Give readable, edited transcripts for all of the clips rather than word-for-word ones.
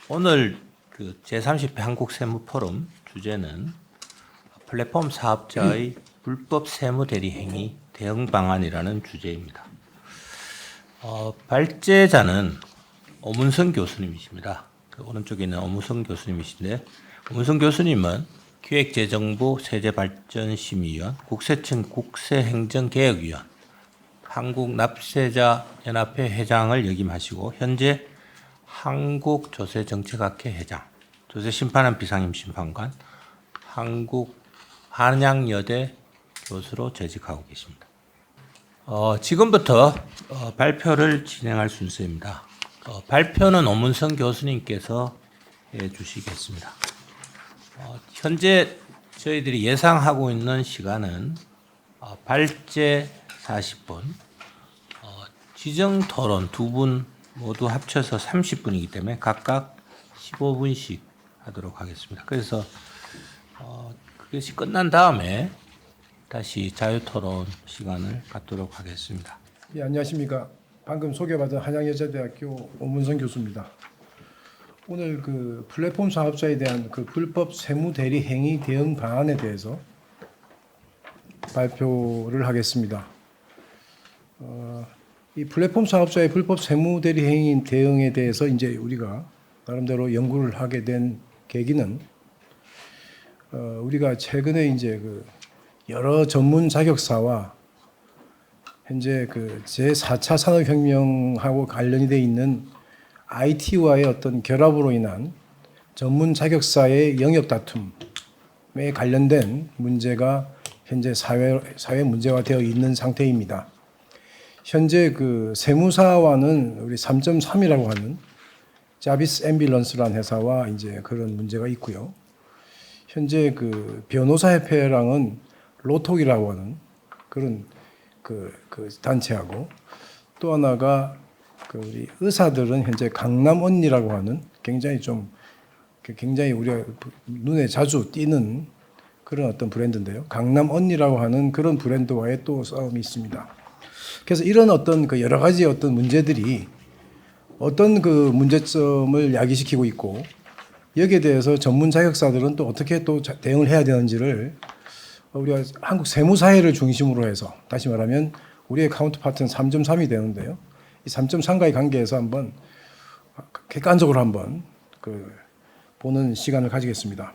오늘 그 제30회 한국세무포럼 주제는 플랫폼 사업자의 불법 세무 대리 행위 대응 방안이라는 주제입니다. 발제자는 오문성 교수님이십니다. 그 오른쪽에 있는 오문성 교수님이신데, 오문성 교수님은 기획재정부 세제발전심의위원, 국세청 국세행정개혁위원, 한국납세자연합회 회장을 역임하시고 현재 한국조세정책학회 회장, 조세심판원 비상임심판관, 한양여대 교수로 재직하고 계십니다. 지금부터 발표를 진행할 순서입니다. 발표는 오문성 교수님께서 해주시겠습니다. 현재 저희들이 예상하고 있는 시간은 발제 40분, 지정토론 2분 모두 합쳐서 30분이기 때문에 각각 15분씩 하도록 하겠습니다. 그래서 그것이 끝난 다음에 다시 자유토론 시간을 갖도록 하겠습니다. 예, 안녕하십니까. 방금 소개받은 한양여자대학교 오문성 교수입니다. 오늘 그 플랫폼 사업자에 대한 그 불법 세무 대리 행위 대응 방안에 대해서 발표를 하겠습니다. 이 플랫폼 사업자의 불법 세무 대리 행위 대응에 대해서 이제 우리가 나름대로 연구를 하게 된 계기는 우리가 최근에 이제 그 여러 전문 자격사와 현재 그 제4차 산업혁명하고 관련이 돼 있는 IT와의 어떤 결합으로 인한 전문 자격사의 영역 다툼에 관련된 문제가 현재 사회 문제화 되어 있는 상태입니다. 현재 그 세무사와는 우리 3.3이라고 하는 자비스 앰뷸런스라는 회사와 이제 그런 문제가 있고요. 현재 그 변호사협회랑은 로톡이라고 하는 그런 그 단체하고, 또 하나가 그 우리 의사들은 현재 강남 언니라고 하는 굉장히 우리가 눈에 자주 띄는 그런 어떤 브랜드인데요. 강남 언니라고 하는 그런 브랜드와의 또 싸움이 있습니다. 그래서 이런 어떤 그 여러 가지 어떤 문제들이 어떤 그 문제점을 야기시키고 있고, 여기에 대해서 전문 자격사들은 또 어떻게 또 대응을 해야 되는지를 우리가 한국 세무사회를 중심으로 해서, 다시 말하면 우리의 카운터파트는 3.3이 되는데요. 이 3.3과의 관계에서 한번 객관적으로 한번 그 보는 시간을 가지겠습니다.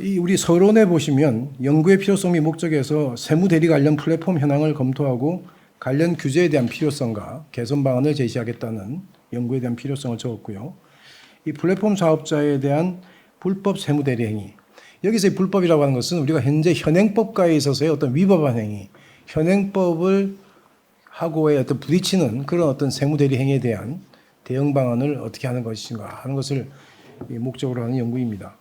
이 우리 서론에 보시면 연구의 필요성 및 목적에서 세무 대리 관련 플랫폼 현황을 검토하고 관련 규제에 대한 필요성과 개선 방안을 제시하겠다는 연구에 대한 필요성을 적었고요. 이 플랫폼 사업자에 대한 불법 세무 대리 행위, 여기서의 불법이라고 하는 것은 우리가 현재 현행법과에 있어서의 어떤 위법한 행위, 현행법을 하고의 어떤 부딪히는 그런 어떤 세무 대리 행위에 대한 대응 방안을 어떻게 하는 것인가 하는 것을 목적으로 하는 연구입니다.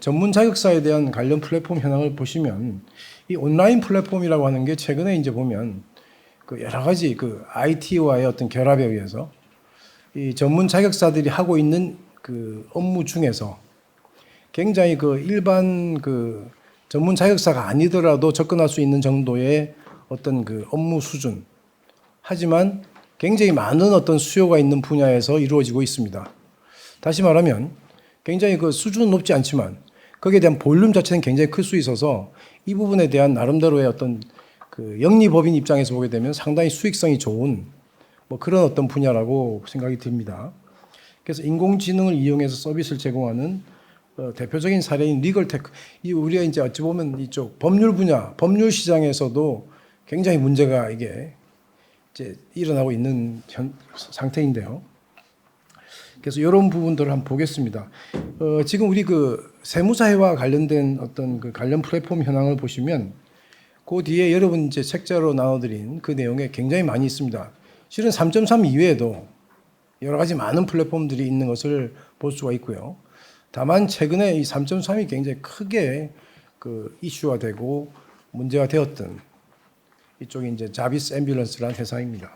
전문 자격사에 대한 관련 플랫폼 현황을 보시면 이 온라인 플랫폼이라고 하는 게 최근에 이제 보면 그 여러 가지 그 IT와의 어떤 결합에 의해서 이 전문 자격사들이 하고 있는 그 업무 중에서 굉장히 그 일반 그 전문 자격사가 아니더라도 접근할 수 있는 정도의 어떤 그 업무 수준, 하지만 굉장히 많은 어떤 수요가 있는 분야에서 이루어지고 있습니다. 다시 말하면 굉장히 그 수준은 높지 않지만 거기에 대한 볼륨 자체는 굉장히 클 수 있어서 이 부분에 대한 나름대로의 어떤 그 영리법인 입장에서 보게 되면 상당히 수익성이 좋은 뭐 그런 어떤 분야라고 생각이 듭니다. 그래서 인공지능을 이용해서 서비스를 제공하는 대표적인 사례인 리걸테크, 이 우리가 이제 어찌 보면 이쪽 법률 분야, 법률 시장에서도 굉장히 문제가 이게 이제 일어나고 있는 상태인데요. 그래서 이런 부분들을 한번 보겠습니다. 지금 우리 그 세무사회와 관련된 어떤 그 관련 플랫폼 현황을 보시면 그 뒤에 여러분 이제 책자로 나눠드린 그 내용에 굉장히 많이 있습니다. 실은 3.3 이외에도 여러 가지 많은 플랫폼들이 있는 것을 볼 수가 있고요. 다만 최근에 이 3.3이 굉장히 크게 그 이슈화 되고 문제가 되었던 이쪽이 이제 자비스 앰뷸런스라는 회사입니다.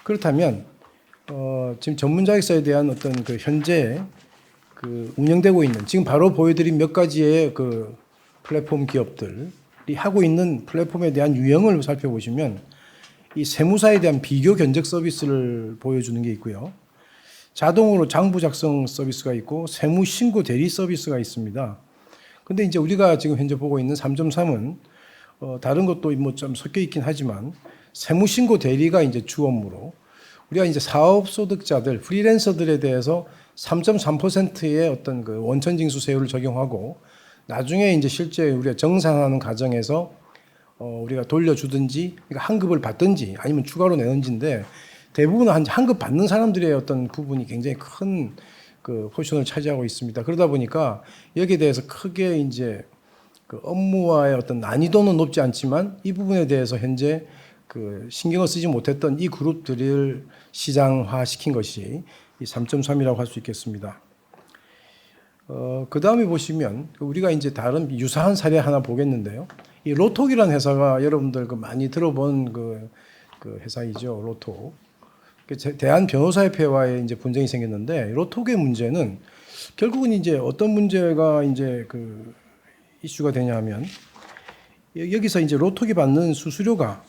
그렇다면 지금 전문 자격사에 대한 어떤 그 현재 그 운영되고 있는, 지금 바로 보여드린 몇 가지의 그 플랫폼 기업들이 하고 있는 플랫폼에 대한 유형을 살펴보시면 이 세무사에 대한 비교 견적 서비스를 보여주는 게 있고요. 자동으로 장부 작성 서비스가 있고 세무 신고 대리 서비스가 있습니다. 근데 이제 우리가 지금 현재 보고 있는 3.3은 다른 것도 뭐 좀 섞여 있긴 하지만 세무 신고 대리가 이제 주 업무로 우리가 이제 사업 소득자들 프리랜서들에 대해서 3.3%의 어떤 그 원천 징수세율을 적용하고 나중에 이제 실제 우리가 정산하는 과정에서 우리가 돌려주든지 그러니까 환급을 받든지 아니면 추가로 내는지인데 대부분 환급 받는 사람들의 어떤 부분이 굉장히 큰 그 포션을 차지하고 있습니다. 그러다 보니까 여기에 대해서 크게 이제 그 업무와의 어떤 난이도는 높지 않지만 이 부분에 대해서 현재 그 신경을 쓰지 못했던 이 그룹들을 시장화 시킨 것이 이 3.3이라고 할 수 있겠습니다. 그 다음에 보시면 우리가 이제 다른 유사한 사례 하나 보겠는데요. 이 로톡이라는 회사가 여러분들 그 많이 들어본 그 회사이죠. 로톡. 대한 변호사협회와의 이제 분쟁이 생겼는데 로톡의 문제는 결국은 이제 어떤 문제가 이제 그 이슈가 되냐면 여기서 이제 로톡이 받는 수수료가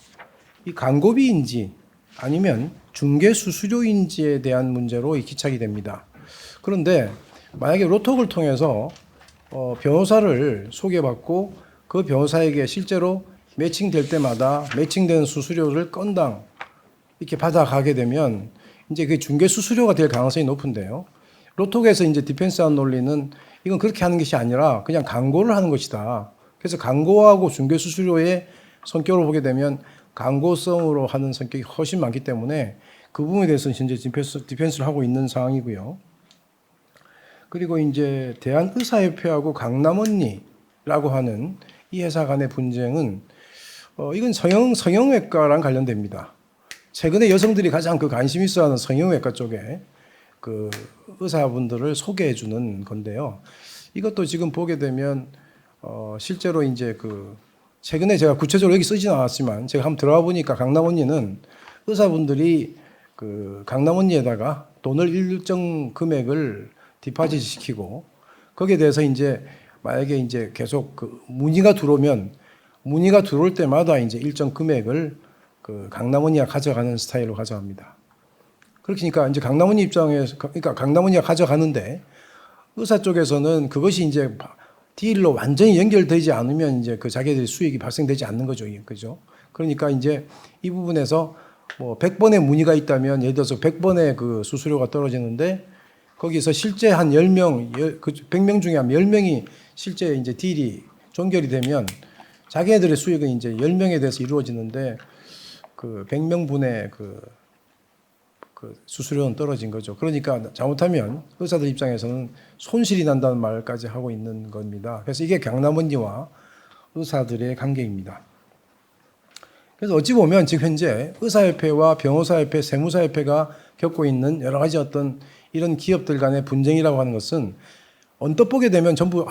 이 광고비인지 아니면 중개 수수료인지에 대한 문제로 기착이 됩니다. 그런데 만약에 로톡을 통해서 변호사를 소개받고 그 변호사에게 실제로 매칭될 때마다 매칭되는 수수료를 건당 이렇게 받아가게 되면 이제 그게 중개 수수료가 될 가능성이 높은데요. 로톡에서 이제 디펜스한 논리는 이건 그렇게 하는 것이 아니라 그냥 광고를 하는 것이다. 그래서 광고하고 중개 수수료의 성격을 보게 되면 광고성으로 하는 성격이 훨씬 많기 때문에 그 부분에 대해서는 현재 디펜스를 하고 있는 상황이고요. 그리고 이제 대한의사협회하고 강남언니라고 하는 이 회사 간의 분쟁은 이건 성형외과랑 관련됩니다. 최근에 여성들이 가장 그 관심 있어하는 성형외과 쪽에 그 의사분들을 소개해 주는 건데요. 이것도 지금 보게 되면 실제로 이제 그 최근에 제가 구체적으로 여기 쓰지는 않았지만 제가 한번 들어가 보니까 강남언니는 의사분들이 그 강남언니에다가 돈을 일정 금액을 디파짓 시키고 거기에 대해서 이제 만약에 이제 계속 그 문의가 들어올 때마다 이제 일정 금액을 그 강남언니가 가져가는 스타일로 가져갑니다. 그러니까 이제 강남언니 입장에서 그러니까 강남언니가 가져가는데 의사 쪽에서는 그것이 이제 딜로 완전히 연결되지 않으면 이제 그 자기들의 수익이 발생되지 않는 거죠. 그죠? 그러니까 이제 이 부분에서 뭐 100번의 문의가 있다면 예를 들어서 100번의 그 수수료가 떨어지는데 거기서 실제 한 10명, 그 100명 중에 한 10명이 실제 이제 딜이 종결이 되면 자기네들의 수익은 이제 10명에 대해서 이루어지는데 그 100명분의 그 수수료는 떨어진 거죠. 그러니까 잘못하면 의사들 입장에서는 손실이 난다는 말까지 하고 있는 겁니다. 그래서 이게 강남언니와 의사들의 관계입니다. 그래서 어찌 보면 지금 현재 의사협회와 변호사협회, 세무사협회가 겪고 있는 여러 가지 어떤 이런 기업들 간의 분쟁이라고 하는 것은 언뜻 보게 되면 전부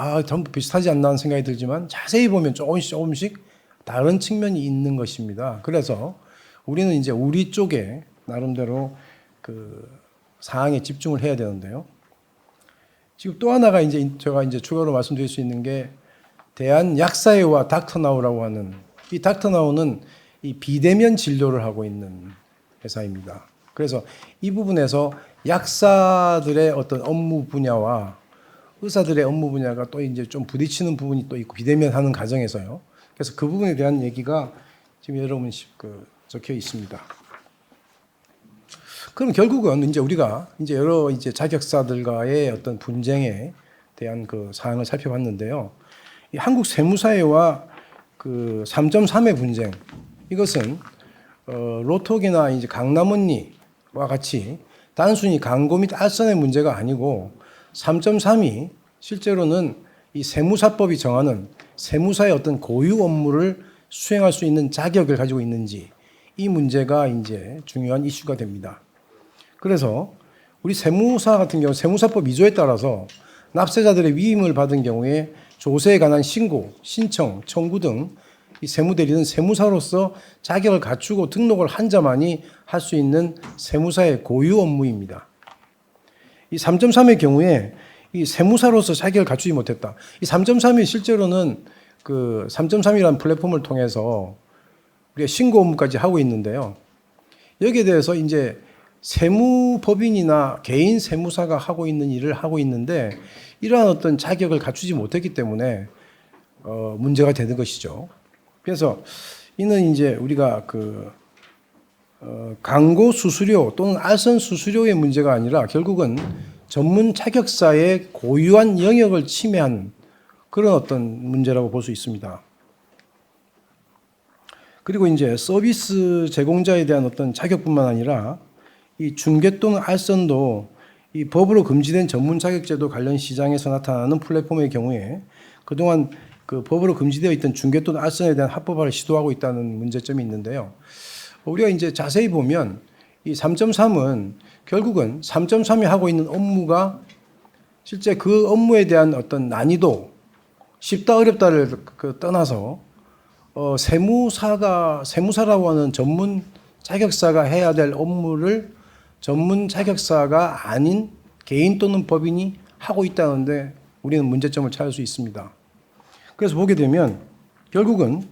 비슷하지 않나 하는 생각이 들지만 자세히 보면 조금씩 다른 측면이 있는 것입니다. 그래서 우리는 이제 우리 쪽에 나름대로 그 사항에 집중을 해야 되는데요. 지금 또 하나가 이제 제가 이제 추가로 말씀드릴 수 있는 게 대한약사회와 닥터나우라고 하는 이 닥터나우는 이 비대면 진료를 하고 있는 회사입니다. 그래서 이 부분에서 약사들의 어떤 업무 분야와 의사들의 업무 분야가 또 이제 좀 부딪히는 부분이 또 있고 비대면 하는 과정에서요. 그래서 그 부분에 대한 얘기가 지금 여러분 적혀 있습니다. 그럼 결국은 이제 우리가 이제 여러 이제 자격사들과의 어떤 분쟁에 대한 그 사항을 살펴봤는데요. 이 한국 세무사회와 그 3.3의 분쟁 이것은 로톡이나 이제 강남언니와 같이 단순히 광고 및 알선의 문제가 아니고 3.3이 실제로는 이 세무사법이 정하는 세무사의 어떤 고유 업무를 수행할 수 있는 자격을 가지고 있는지 이 문제가 이제 중요한 이슈가 됩니다. 그래서 우리 세무사 같은 경우 세무사법 2조에 따라서 납세자들의 위임을 받은 경우에 조세에 관한 신고, 신청, 청구 등 이 세무대리는 세무사로서 자격을 갖추고 등록을 한 자만이 할 수 있는 세무사의 고유 업무입니다. 이 3.3의 경우에 이 세무사로서 자격을 갖추지 못했다. 이 3.3이 실제로는 그 3.3이라는 플랫폼을 통해서 우리가 신고 업무까지 하고 있는데요. 여기에 대해서 이제 세무법인이나 개인 세무사가 하고 있는 일을 하고 있는데 이러한 어떤 자격을 갖추지 못했기 때문에 문제가 되는 것이죠. 그래서 이는 이제 우리가 광고 수수료 또는 알선 수수료의 문제가 아니라 결국은 전문 자격사의 고유한 영역을 침해한 그런 어떤 문제라고 볼 수 있습니다. 그리고 이제 서비스 제공자에 대한 어떤 자격뿐만 아니라 이 중개 또는 알선도 이 법으로 금지된 전문 자격제도 관련 시장에서 나타나는 플랫폼의 경우에 그동안 그 법으로 금지되어 있던 중개 또는 알선에 대한 합법화를 시도하고 있다는 문제점이 있는데요. 우리가 이제 자세히 보면 이 3.3은 결국은 3.3이 하고 있는 업무가 실제 그 업무에 대한 어떤 난이도, 쉽다 어렵다를 떠나서 세무사라고 하는 전문 자격사가 해야 될 업무를 전문 자격사가 아닌 개인 또는 법인이 하고 있다는데 우리는 문제점을 찾을 수 있습니다. 그래서 보게 되면 결국은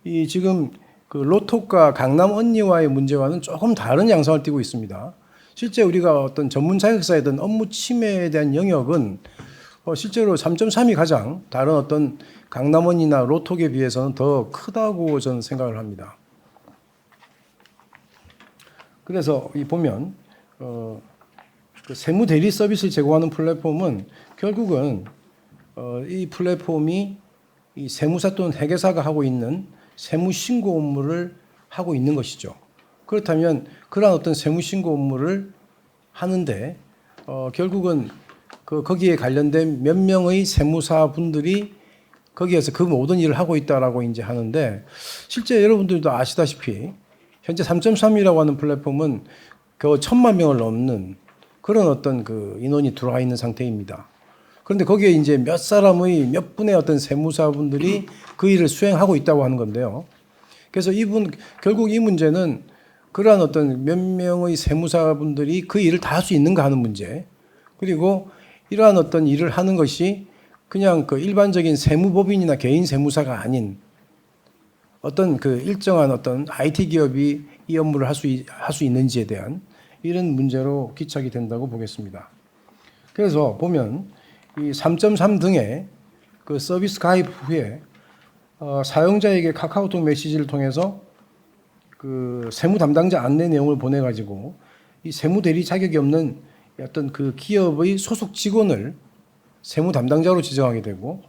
이 지금 그 로톡과 강남 언니와의 문제와는 조금 다른 양상을 띠고 있습니다. 실제 우리가 어떤 전문 자격사에 대한 업무 침해에 대한 영역은 실제로 3.3이 가장 다른 어떤 강남 언니나 로톡에 비해서는 더 크다고 저는 생각을 합니다. 그래서 이 보면 그 세무 대리 서비스를 제공하는 플랫폼은 결국은 이 플랫폼이 이 세무사 또는 회계사가 하고 있는 세무 신고 업무를 하고 있는 것이죠. 그렇다면 그러한 어떤 세무 신고 업무를 하는데 결국은 거기에 관련된 몇 명의 세무사 분들이 거기에서 그 모든 일을 하고 있다라고 이제 하는데 실제 여러분들도 아시다시피 현재 3.3이라고 하는 플랫폼은 겨우 1,000만 명을 넘는 그런 어떤 그 인원이 들어와 있는 상태입니다. 그런데 거기에 이제 몇 사람의 몇 분의 어떤 세무사분들이 그 일을 수행하고 있다고 하는 건데요. 그래서 결국 이 문제는 그러한 어떤 몇 명의 세무사분들이 그 일을 다 할 수 있는가 하는 문제. 그리고 이러한 어떤 일을 하는 것이 그냥 그 일반적인 세무법인이나 개인 세무사가 아닌 어떤 그 일정한 어떤 IT 기업이 이 업무를 할 수 있는지에 대한 이런 문제로 기착이 된다고 보겠습니다. 그래서 보면 이 3.3 등의 그 서비스 가입 후에 사용자에게 카카오톡 메시지를 통해서 그 세무 담당자 안내 내용을 보내가지고 이 세무 대리 자격이 없는 어떤 그 기업의 소속 직원을 세무 담당자로 지정하게 되고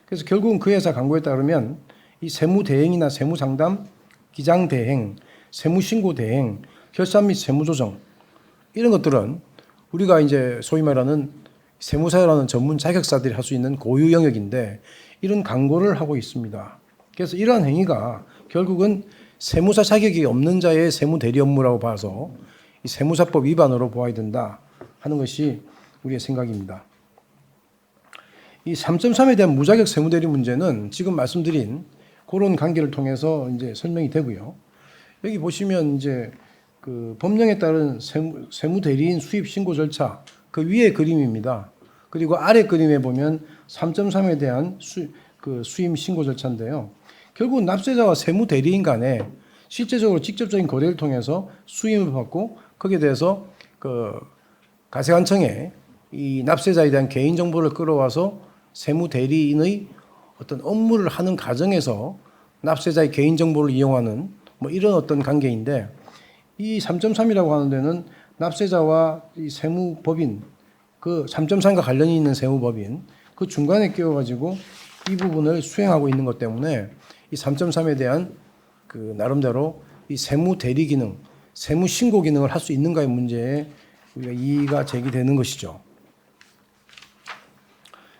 그래서 결국은 그 회사 광고에 따르면 이 세무 대행이나 세무 상담, 기장 대행, 세무 신고 대행, 결산 및 세무 조정 이런 것들은 우리가 이제 소위 말하는 세무사라는 전문 자격사들이 할 수 있는 고유 영역인데 이런 광고를 하고 있습니다. 그래서 이러한 행위가 결국은 세무사 자격이 없는 자의 세무 대리 업무라고 봐서 이 세무사법 위반으로 보아야 된다 하는 것이 우리의 생각입니다. 이 3.3에 대한 무자격 세무대리 문제는 지금 말씀드린 그런 관계를 통해서 이제 설명이 되고요. 여기 보시면 이제 그 법령에 따른 세무대리인 수입 신고 절차 그 위에 그림입니다. 그리고 아래 그림에 보면 3.3에 대한 수임 신고 절차인데요. 결국 납세자와 세무대리인 간에 실제적으로 직접적인 거래를 통해서 수임을 받고 거기에 대해서 그 가세관청에 이 납세자에 대한 개인 정보를 끌어와서 세무대리인의 어떤 업무를 하는 과정에서 납세자의 개인 정보를 이용하는 뭐 이런 어떤 관계인데 이 3.3이라고 하는 데는 납세자와 이 세무법인 그 3.3과 관련이 있는 세무법인 그 중간에 끼워가지고 이 부분을 수행하고 있는 것 때문에 이 3.3에 대한 그 나름대로 이 세무 대리 기능, 세무 신고 기능을 할 수 있는가의 문제에 우리가 이의가 제기되는 것이죠.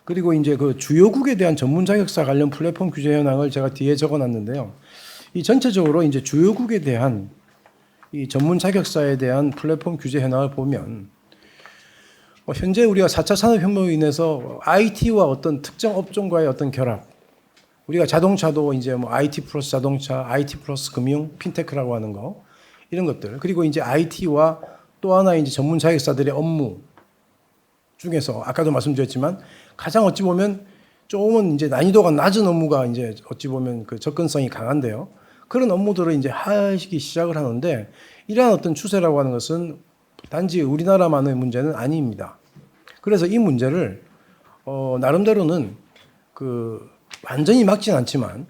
그리고 이제 그 주요국에 대한 전문 자격사 관련 플랫폼 규제 현황을 제가 뒤에 적어놨는데요. 이 전체적으로 이제 주요국에 대한 이 전문 자격사에 대한 플랫폼 규제 현황을 보면 현재 우리가 4차 산업혁명으로 인해서 IT와 어떤 특정 업종과의 어떤 결합, 우리가 자동차도 이제 뭐 IT 플러스 자동차, IT 플러스 금융, 핀테크라고 하는 거 이런 것들 그리고 이제 IT와 또 하나 이제 전문 자격사들의 업무 중에서 아까도 말씀드렸지만 가장 어찌 보면 조금은 이제 난이도가 낮은 업무가 이제 어찌 보면 그 접근성이 강한데요. 그런 업무들을 이제 하시기 시작을 하는데 이러한 어떤 추세라고 하는 것은 단지 우리나라만의 문제는 아닙니다. 그래서 이 문제를 나름대로는 그 완전히 막진 않지만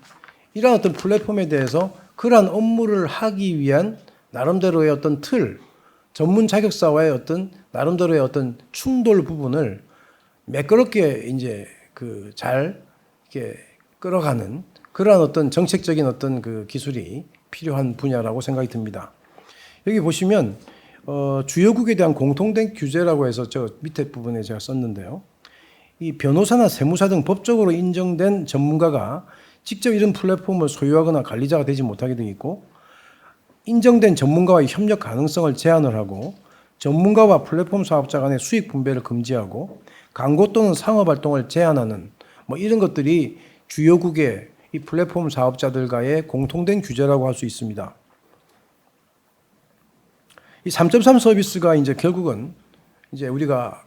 이러한 어떤 플랫폼에 대해서 그러한 업무를 하기 위한 나름대로의 어떤 틀, 전문 자격사와의 어떤 나름대로의 어떤 충돌 부분을 매끄럽게 이제 그 잘 이렇게 끌어가는 그러한 어떤 정책적인 어떤 그 기술이 필요한 분야라고 생각이 듭니다. 여기 보시면 주요국에 대한 공통된 규제라고 해서 저 밑에 부분에 제가 썼는데요. 이 변호사나 세무사 등 법적으로 인정된 전문가가 직접 이런 플랫폼을 소유하거나 관리자가 되지 못하게 되어 있고 인정된 전문가와의 협력 가능성을 제한을 하고 전문가와 플랫폼 사업자 간의 수익 분배를 금지하고 광고 또는 상업 활동을 제한하는 뭐 이런 것들이 주요국의 이 플랫폼 사업자들과의 공통된 규제라고 할 수 있습니다. 이 3.3 서비스가 이제 결국은 이제 우리가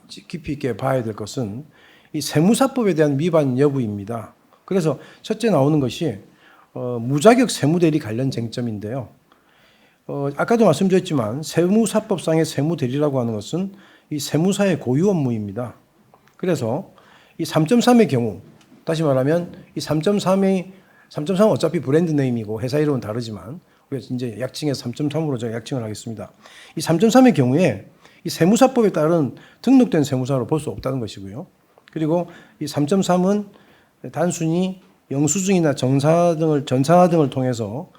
깊이 있게 봐야 될 것은 이 세무사법에 대한 위반 여부입니다. 그래서 첫째 나오는 것이 무자격 세무대리 관련 쟁점인데요. 아까도 말씀드렸지만 세무사법상의 세무대리라고 하는 것은 이 세무사의 고유 업무입니다. 그래서 이 3.3의 경우 다시 말하면 이 3.3은 어차피 브랜드 네임이고 회사 이름은 다르지만 우리가 이제 약칭해서 3.3으로 제가 약칭을 하겠습니다. 이 3.3의 경우에 이 세무사법에 따른 등록된 세무사로 볼 수 없다는 것이고요. 그리고 이 3.3은 단순히 영수증이나 전산화 등을 통해서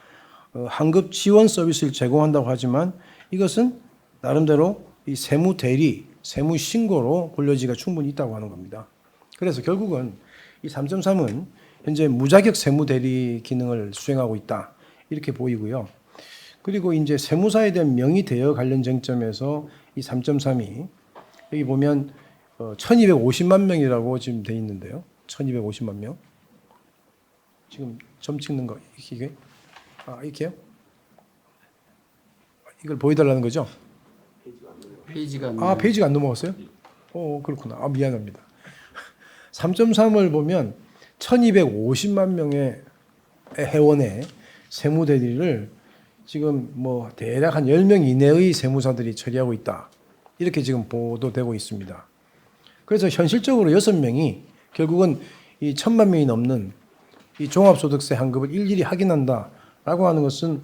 환급 지원 서비스를 제공한다고 하지만 이것은 나름대로 이 세무 대리, 세무 신고로 불려지기가 충분히 있다고 하는 겁니다. 그래서 결국은 이 3.3은 현재 무자격 세무 대리 기능을 수행하고 있다 이렇게 보이고요. 그리고 이제 세무사에 대한 명의 대여 관련 쟁점에서 이 3.3이 여기 보면 1250만 명이라고 지금 돼 있는데요. 1250만 명. 지금 점 찍는 거 이게 이렇게요? 이걸 보여달라는 거죠? 페이지가 안 넘어갔어요? 그렇구나. 미안합니다. 3.3을 보면 1250만 명의 회원의 세무대리를 지금 뭐 대략 한 10명 이내의 세무사들이 처리하고 있다. 이렇게 지금 보도되고 있습니다. 그래서 현실적으로 6명이 결국은 이 1000만 명이 넘는 이 종합소득세 환급을 일일이 확인한다라고 하는 것은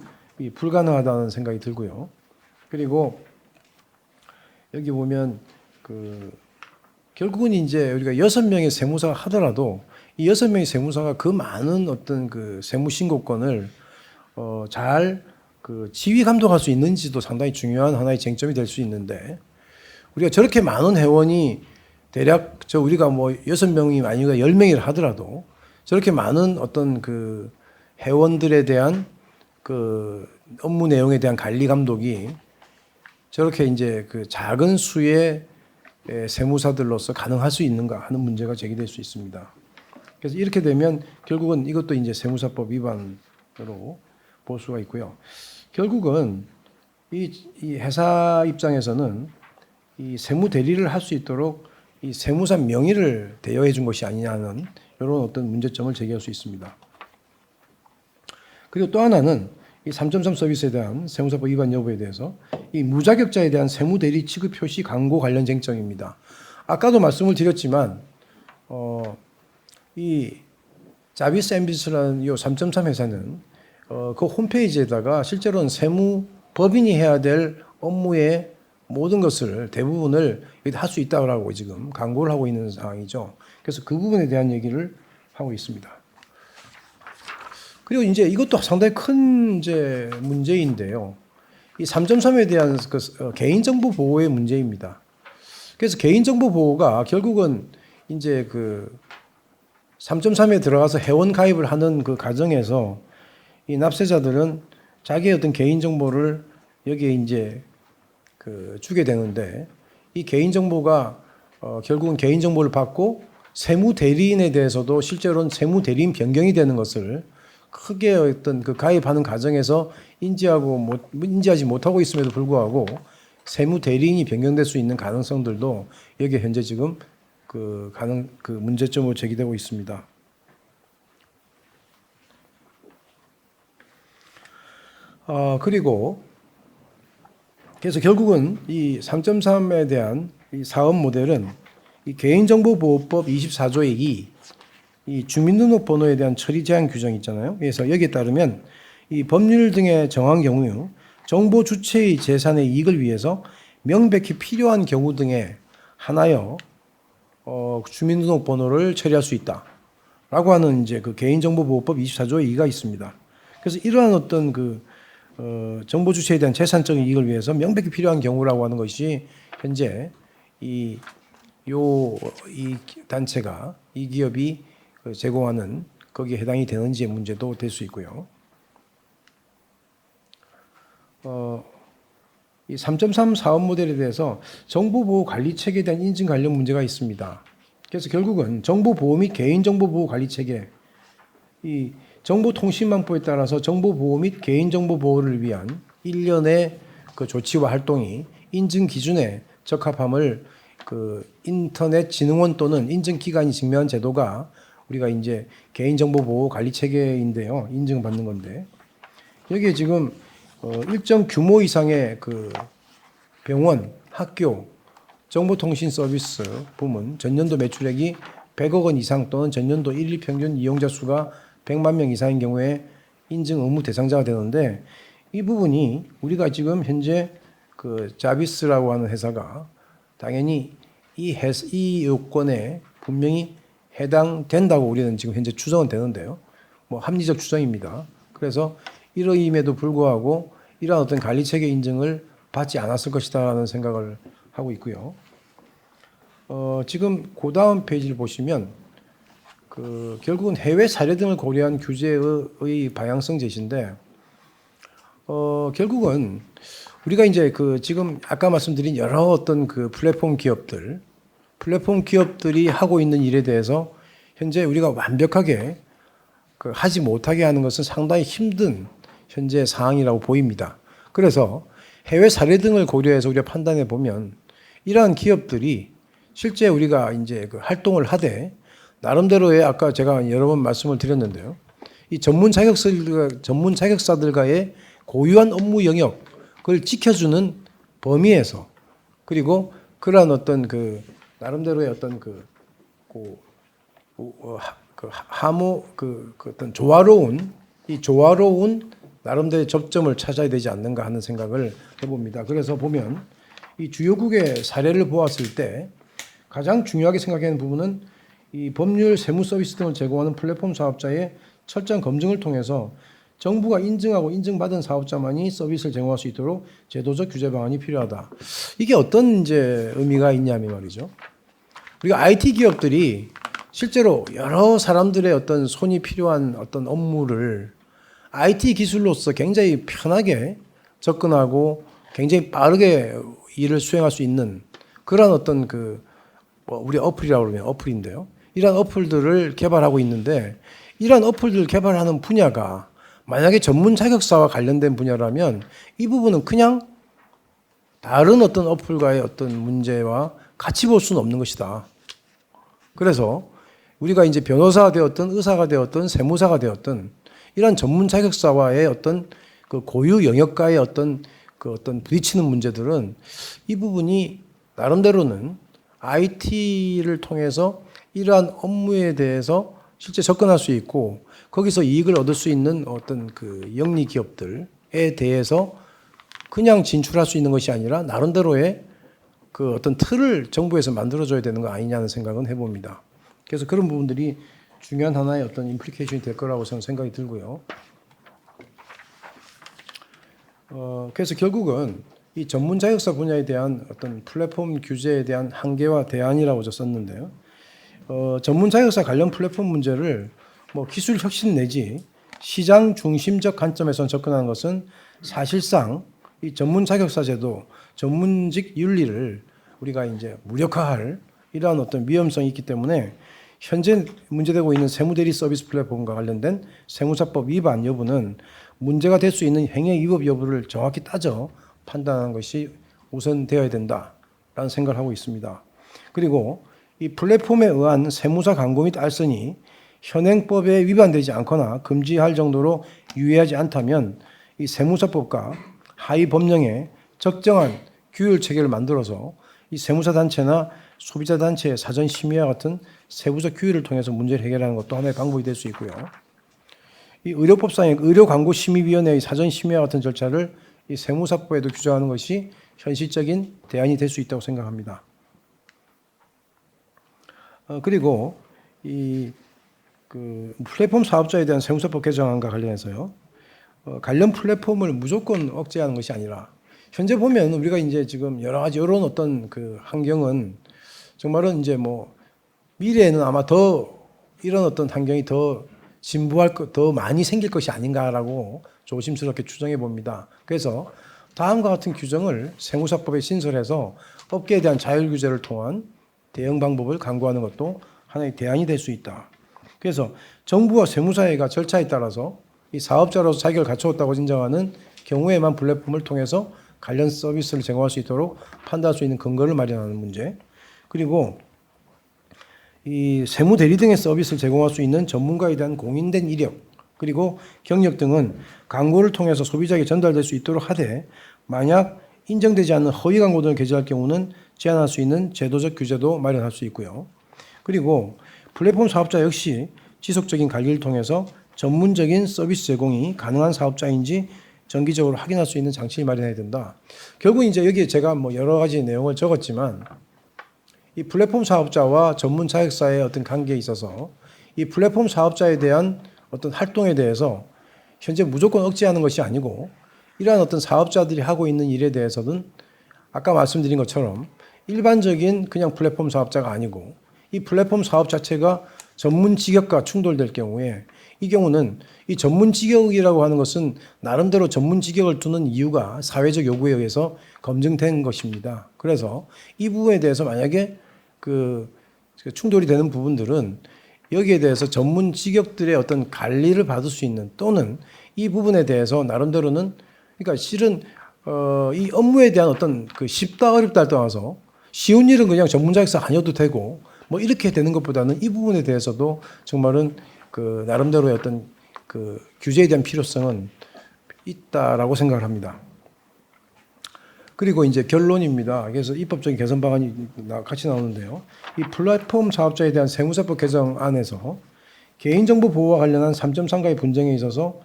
불가능하다는 생각이 들고요. 그리고 여기 보면 결국은 이제 우리가 6명의 세무사가 하더라도 이 6명의 세무사가 그 많은 어떤 그 세무 신고권을 잘 지휘 감독할 수 있는지도 상당히 중요한 하나의 쟁점이 될 수 있는데 우리가 저렇게 많은 회원이 대략 우리가 뭐 6명이 아니고 10명이라 하더라도 저렇게 많은 어떤 그 회원들에 대한 그 업무 내용에 대한 관리 감독이 저렇게 이제 그 작은 수의 세무사들로서 가능할 수 있는가 하는 문제가 제기될 수 있습니다. 그래서 이렇게 되면 결국은 이것도 이제 세무사법 위반으로 볼 수가 있고요. 결국은 이 회사 입장에서는 이 세무 대리를 할 수 있도록 이 세무사 명의를 대여해 준 것이 아니냐는 이런 어떤 문제점을 제기할 수 있습니다. 그리고 또 하나는 이 3.3 서비스에 대한 세무사법 위반 여부에 대해서 이 무자격자에 대한 세무 대리 취급 표시 광고 관련 쟁점입니다. 아까도 말씀을 드렸지만 이 자비스 엠비스라는 이 3.3 회사는 그 홈페이지에다가 실제로는 세무 법인이 해야 될 업무의 모든 것을 대부분을 할 수 있다고 지금 광고를 하고 있는 상황이죠. 그래서 그 부분에 대한 얘기를 하고 있습니다. 그리고 이제 이것도 상당히 큰 이제 문제인데요. 이 3.3에 대한 개인정보 보호의 문제입니다. 그래서 개인정보 보호가 결국은 이제 3.3에 들어가서 회원 가입을 하는 그 과정에서 이 납세자들은 자기의 어떤 개인정보를 여기에 이제 주게 되는데 이 개인정보가 결국은 개인정보를 받고 세무대리인에 대해서도 실제로는 세무대리인 변경이 되는 것을 크게 어떤 가입하는 과정에서 인지하지 못하고 있음에도 불구하고 세무대리인이 변경될 수 있는 가능성들도 여기에 현재 지금 문제점으로 제기되고 있습니다. 그리고 그래서 결국은 이 3.3에 대한 이 사업 모델은 이 개인정보보호법 24조의 2, 이 주민등록번호에 대한 처리 제한 규정이 있잖아요. 그래서 여기에 따르면 이 법률 등에 정한 경우 정보 주체의 재산의 이익을 위해서 명백히 필요한 경우 등에 한하여 주민등록번호를 처리할 수 있다라고 하는 이제 그 개인정보보호법 24조의 2가 있습니다. 그래서 이러한 어떤 정보 주체에 대한 재산적인 이익을 위해서 명백히 필요한 경우라고 하는 것이 현재 이 단체가 이 기업이 제공하는 거기에 해당이 되는지의 문제도 될 수 있고요. 이 3.3 사업 모델에 대해서 정보보호 관리 체계에 대한 인증 관련 문제가 있습니다. 그래서 결국은 정보보호 및 개인정보보호 관리 체계, 이 정보통신망법에 따라서 정보보호 및 개인정보보호를 위한 일련의 그 조치와 활동이 인증 기준에 적합함을 인터넷진흥원 또는 인증기관이 증명한 제도가 우리가 이제 개인정보보호 관리 체계인데요. 인증받는 건데 여기에 지금 일정 규모 이상의 그 병원, 학교, 정보통신 서비스 부문 전년도 매출액이 100억 원 이상 또는 전년도 일일 평균 이용자 수가 100만 명 이상인 경우에 인증 의무 대상자가 되는데 이 부분이 우리가 지금 현재 그 자비스라고 하는 회사가 당연히 이 요건에 분명히 해당된다고 우리는 지금 현재 추정은 되는데요. 뭐 합리적 추정입니다. 그래서 이러임에도 불구하고 이러한 어떤 관리 체계 인증을 받지 않았을 것이다라는 생각을 하고 있고요. 지금 그 다음 페이지를 보시면 결국은 해외 사례 등을 고려한 규제의 방향성 제시인데 결국은 우리가 이제 지금 아까 말씀드린 여러 어떤 플랫폼 기업들이 하고 있는 일에 대해서 현재 우리가 완벽하게 하지 못하게 하는 것은 상당히 힘든 현재 상황이라고 보입니다. 그래서 해외 사례 등을 고려해서 우리가 판단해 보면 이러한 기업들이 실제 우리가 이제 활동을 하되 나름대로의 아까 제가 여러 번 말씀을 드렸는데요. 이 전문 자격사들과의 고유한 업무 영역을 지켜주는 범위에서 그리고 그러한 어떤 나름대로의 어떤 어떤 조화로운 나름대로의 접점을 찾아야 되지 않는가 하는 생각을 해봅니다. 그래서 보면 이 주요국의 사례를 보았을 때 가장 중요하게 생각하는 부분은 이 법률, 세무 서비스 등을 제공하는 플랫폼 사업자의 철저한 검증을 통해서 정부가 인증하고 인증받은 사업자만이 서비스를 제공할 수 있도록 제도적 규제 방안이 필요하다. 이게 어떤 이제 의미가 있냐면 말이죠. 우리가 IT 기업들이 실제로 여러 사람들의 어떤 손이 필요한 어떤 업무를 IT 기술로서 굉장히 편하게 접근하고 굉장히 빠르게 일을 수행할 수 있는 그런 어떤 우리 어플이라고 그러면 어플인데요. 이러한 어플들을 개발하고 있는데 이러한 어플들을 개발하는 분야가 만약에 전문 자격사와 관련된 분야라면 이 부분은 그냥 다른 어떤 어플과의 어떤 문제와 같이 볼 수는 없는 것이다. 그래서 우리가 이제 변호사가 되었든 의사가 되었든 세무사가 되었든 이러한 전문 자격사와의 어떤 고유 영역과의 어떤 부딪히는 문제들은 이 부분이 나름대로는 IT를 통해서 이러한 업무에 대해서 실제 접근할 수 있고 거기서 이익을 얻을 수 있는 어떤 영리 기업들에 대해서 그냥 진출할 수 있는 것이 아니라 나름대로의 어떤 틀을 정부에서 만들어줘야 되는 거 아니냐는 생각은 해봅니다. 그래서 그런 부분들이 중요한 하나의 어떤 임플리케이션이 될 거라고 저는 생각이 들고요. 그래서 결국은 이 전문 자격사 분야에 대한 어떤 플랫폼 규제에 대한 한계와 대안이라고 저 썼는데요. 전문 자격사 관련 플랫폼 문제를 기술 혁신 내지 시장 중심적 관점에서 접근하는 것은 사실상 이 전문 자격사 제도, 전문직 윤리를 우리가 이제 무력화할 이러한 어떤 위험성이 있기 때문에 현재 문제되고 있는 세무대리 서비스 플랫폼과 관련된 세무사법 위반 여부는 문제가 될 수 있는 행위 위법 여부를 정확히 따져 판단하는 것이 우선되어야 된다라는 생각을 하고 있습니다. 그리고 이 플랫폼에 의한 세무사 광고 및 알선이 현행법에 위반되지 않거나 금지할 정도로 유의하지 않다면 이 세무사법과 하위 법령에 적정한 규율 체계를 만들어서 이 세무사 단체나 소비자 단체의 사전 심의와 같은 세부적 규율을 통해서 문제를 해결하는 것도 하나의 방법이 될 수 있고요. 이 의료법상의 의료광고심의위원회의 사전 심의와 같은 절차를 이 세무사법에도 규정하는 것이 현실적인 대안이 될 수 있다고 생각합니다. 그리고 이 플랫폼 사업자에 대한 세무사법 개정안과 관련해서요. 관련 플랫폼을 무조건 억제하는 것이 아니라 현재 보면 우리가 이제 지금 여러 가지 이런 어떤 그 환경은 정말은 이제 뭐 미래에는 아마 더 이런 어떤 환경이 더 진부할 것, 더 많이 생길 것이 아닌가라고 조심스럽게 추정해 봅니다. 그래서 다음과 같은 규정을 세무사법에 신설해서 업계에 대한 자율 규제를 통한 대응 방법을 강구하는 것도 하나의 대안이 될 수 있다. 그래서 정부와 세무사회가 절차에 따라서 이 사업자로서 자격을 갖추었다고 인정하는 경우에만 플랫폼을 통해서 관련 서비스를 제공할 수 있도록 판단할 수 있는 근거를 마련하는 문제. 그리고 이 세무 대리 등의 서비스를 제공할 수 있는 전문가에 대한 공인된 이력 그리고 경력 등은 광고를 통해서 소비자에게 전달될 수 있도록 하되 만약 인정되지 않는 허위 광고 등을 게재할 경우는 제한할 수 있는 제도적 규제도 마련할 수 있고요. 그리고 플랫폼 사업자 역시 지속적인 관리를 통해서 전문적인 서비스 제공이 가능한 사업자인지 정기적으로 확인할 수 있는 장치를 마련해야 된다. 결국 이제 여기에 제가 뭐 여러 가지 내용을 적었지만 이 플랫폼 사업자와 전문 자격사의 어떤 관계에 있어서 이 플랫폼 사업자에 대한 어떤 활동에 대해서 현재 무조건 억제하는 것이 아니고 이러한 어떤 사업자들이 하고 있는 일에 대해서는 아까 말씀드린 것처럼 일반적인 그냥 플랫폼 사업자가 아니고 이 플랫폼 사업 자체가 전문 직역과 충돌될 경우에 이 경우는 이 전문 직역이라고 하는 것은 나름대로 전문 직역을 두는 이유가 사회적 요구에 의해서 검증된 것입니다. 그래서 이 부분에 대해서 만약에 그 충돌이 되는 부분들은 여기에 대해서 전문 직역들의 어떤 관리를 받을 수 있는 또는 이 부분에 대해서 나름대로는 그러니까 실은 이 업무에 대한 어떤 그 쉽다 어렵다를 떠나서 쉬운 일은 그냥 전문 자격사 아니어도 되고 뭐 이렇게 되는 것보다는 이 부분에 대해서도 정말은 그 나름대로의 어떤 그 규제에 대한 필요성은 있다라고 생각을 합니다. 그리고 이제 결론입니다. 그래서 입법적인 개선 방안이 같이 나오는데요. 이 플랫폼 사업자에 대한 세무사법 개정안에서 개인정보 보호와 관련한 3.3가의 분쟁에 있어서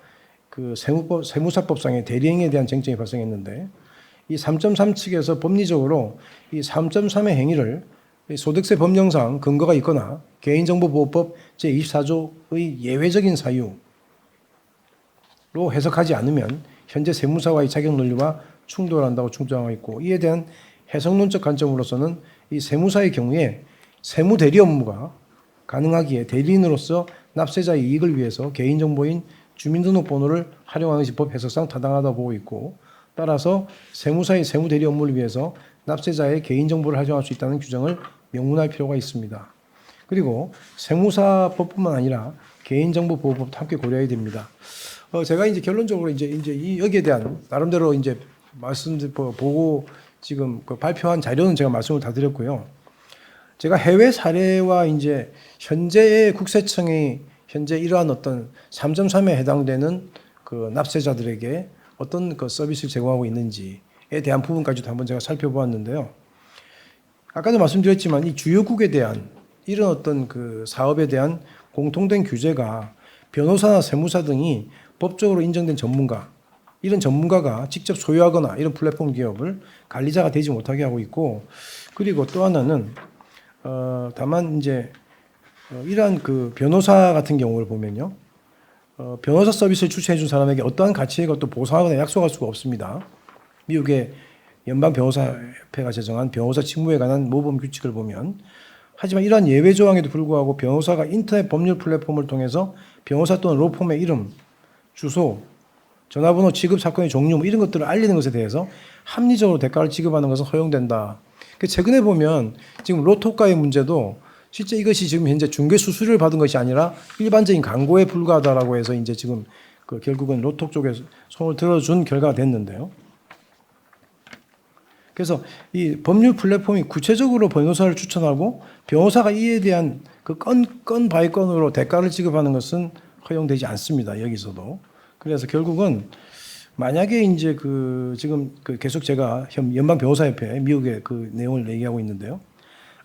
그 세무사법상의 대리행위에 대한 쟁점이 발생했는데 이 3.3 측에서 법리적으로 이 3.3의 행위를 소득세 법령상 근거가 있거나 개인정보보호법 제24조의 예외적인 사유로 해석하지 않으면 현재 세무사와의 자격 논리와 충돌한다고 주장하고 있고 이에 대한 해석론적 관점으로서는 이 세무사의 경우에 세무 대리 업무가 가능하기에 대리인으로서 납세자의 이익을 위해서 개인정보인 주민등록번호를 활용하는 것이 법 해석상 타당하다고 보고 있고 따라서 세무사의 세무 대리 업무를 위해서 납세자의 개인정보를 활용할 수 있다는 규정을 명문할 필요가 있습니다. 그리고 세무사법뿐만 아니라 개인정보보호법도 함께 고려해야 됩니다. 제가 이제 결론적으로 이제 이 여기에 대한 나름대로 이제 보고 지금 그 발표한 자료는 제가 말씀을 다 드렸고요. 제가 해외 사례와 이제 현재의 국세청이 현재 이러한 어떤 3.3에 해당되는 그 납세자들에게 어떤 그 서비스를 제공하고 있는지에 대한 부분까지도 한번 제가 살펴보았는데요. 아까도 말씀드렸지만 이 주요국에 대한 이런 어떤 그 사업에 대한 공통된 규제가 변호사나 세무사 등이 법적으로 인정된 전문가, 이런 전문가가 직접 소유하거나 이런 플랫폼 기업을 관리자가 되지 못하게 하고 있고, 그리고 또 하나는 다만 이제 이러한 그 변호사 같은 경우를 보면요, 변호사 서비스를 출시해 준 사람에게 어떠한 가치의 것도 보상하거나 약속할 수가 없습니다. 미국의 연방 변호사협회가 제정한 변호사 직무에 관한 모범 규칙을 보면, 하지만 이러한 예외 조항에도 불구하고 변호사가 인터넷 법률 플랫폼을 통해서 변호사 또는 로펌의 이름, 주소, 전화번호, 지급 사건의 종류 뭐 이런 것들을 알리는 것에 대해서 합리적으로 대가를 지급하는 것은 허용된다. 최근에 보면 지금 로또가의 문제도 실제 이것이 지금 현재 중개 수수료를 받은 것이 아니라 일반적인 광고에 불과하다라고 해서 이제 지금 그 결국은 로또 쪽에 손을 들어준 결과가 됐는데요. 그래서 이 법률 플랫폼이 구체적으로 변호사를 추천하고 변호사가 이에 대한 그 건 바이 건으로 대가를 지급하는 것은 허용되지 않습니다. 여기서도. 그래서 결국은 만약에 이제 그 지금 그 계속 제가 연방 변호사협회 미국의 그 내용을 얘기하고 있는데요.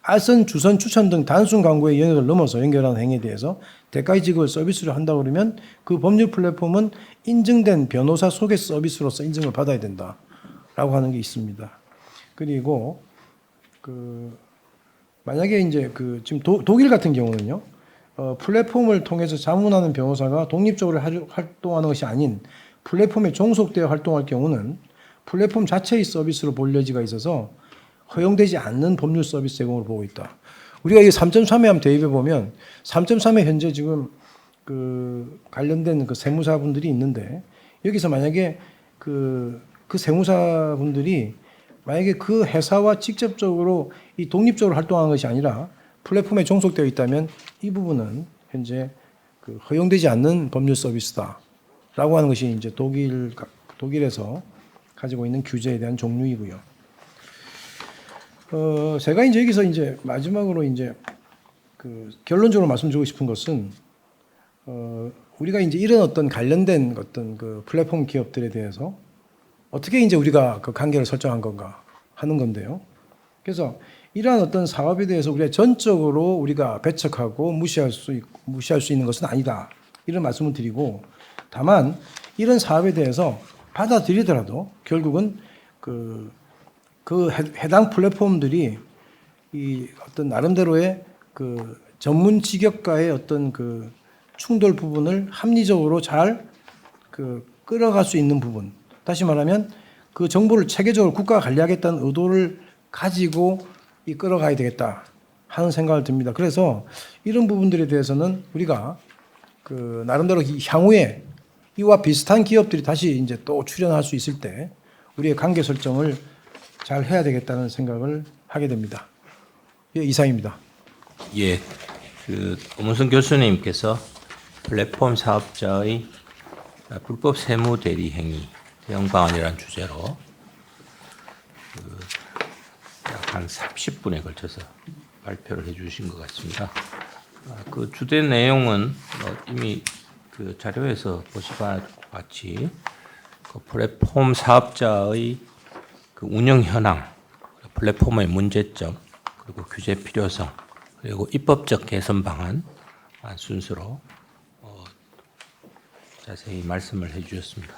알선, 주선, 추천 등 단순 광고의 영역을 넘어서 연결하는 행위에 대해서 대가의 지급을 서비스를 한다 그러면 그 법률 플랫폼은 인증된 변호사 소개 서비스로서 인증을 받아야 된다라고 하는 게 있습니다. 그리고 그 만약에 이제 그 지금 독일 같은 경우는요. 플랫폼을 통해서 자문하는 변호사가 독립적으로 활동하는 것이 아닌 플랫폼에 종속되어 활동할 경우는 플랫폼 자체의 서비스로 볼 여지가 있어서 허용되지 않는 법률 서비스 제공을 보고 있다. 우리가 이 3.3에 한번 대입해 보면 3.3에 현재 지금 그 관련된 그 세무사분들이 있는데 여기서 만약에 그 세무사분들이 만약에 그 회사와 직접적으로 이 독립적으로 활동하는 것이 아니라 플랫폼에 종속되어 있다면 이 부분은 현재 그 허용되지 않는 법률 서비스다라고 하는 것이 이제 독일에서 가지고 있는 규제에 대한 종류이고요. 제가 이제 여기서 이제 마지막으로 이제 그 결론적으로 말씀드리고 싶은 것은 우리가 이제 이런 어떤 관련된 어떤 그 플랫폼 기업들에 대해서 어떻게 이제 우리가 그 관계를 설정한 건가 하는 건데요. 그래서 이러한 어떤 사업에 대해서 우리가 전적으로 우리가 배척하고 무시할 수 있는 것은 아니다. 이런 말씀을 드리고 다만 이런 사업에 대해서 받아들이더라도 결국은 그 해당 플랫폼들이 이 어떤 나름대로의 그 전문 직역과의 어떤 그 충돌 부분을 합리적으로 잘 그 끌어갈 수 있는 부분. 다시 말하면 그 정보를 체계적으로 국가가 관리하겠다는 의도를 가지고 끌어가야 되겠다 하는 생각을 듭니다. 그래서 이런 부분들에 대해서는 우리가 그 나름대로 향후에 이와 비슷한 기업들이 다시 이제 또 출연할 수 있을 때 우리의 관계 설정을 잘 해야 되겠다는 생각을 하게 됩니다. 예, 이상입니다. 예, 그 오문순 교수님께서 플랫폼 사업자의 불법 세무 대리 행위 대응 방안이라는 주제로 약 한 30분에 걸쳐서 발표를 해주신 것 같습니다. 그 주된 내용은 이미 그 자료에서 보시과 같이 그 플랫폼 사업자의 그 운영 현황, 플랫폼의 문제점, 그리고 규제 필요성, 그리고 입법적 개선 방안 순서로 자세히 말씀을 해주셨습니다.